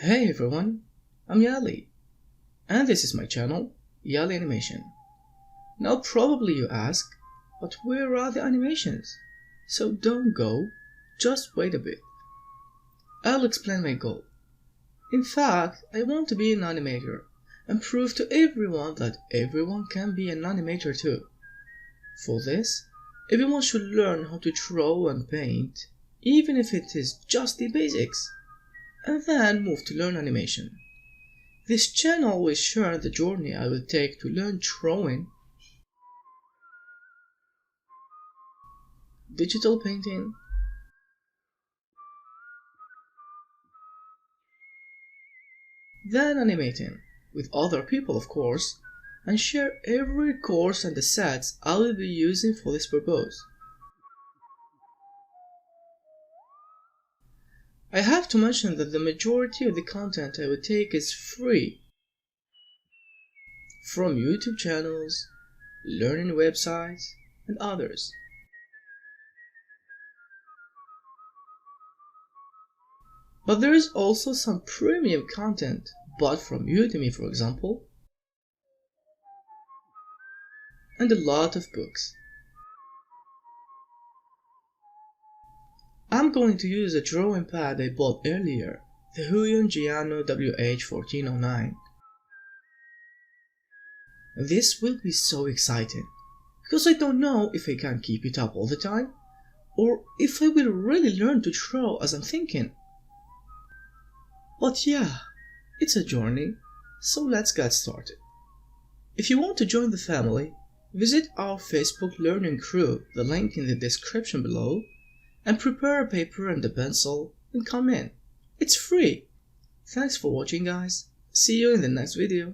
Hey everyone, I'm Yali, and this is my channel, Yali Animation. Now probably you ask, but where are the animations? So don't go, just wait a bit. I'll explain my goal. In fact, I want to be an animator and prove to everyone that everyone can be an animator too. For this, everyone should learn how to draw and paint, even if it is just the basics, and then move to learn animation. This channel will share the journey I will take to learn drawing, digital painting, then animating, with other people of course, and share every course and the sets I will be using for this purpose. I have to mention that the majority of the content I will take is free, from YouTube channels, learning websites, and others. But there is also some premium content bought from Udemy, for example, and a lot of books. I'm going to use a drawing pad I bought earlier, the Huion Giano WH1409. This will be so exciting, because I don't know if I can keep it up all the time, or if I will really learn to draw as I'm thinking. But yeah, it's a journey, so let's get started. If you want to join the family, visit our Facebook Learning Crew, the link in the description below, and prepare a paper and a pencil and come in. It's free. Thanks for watching guys. See you in the next video.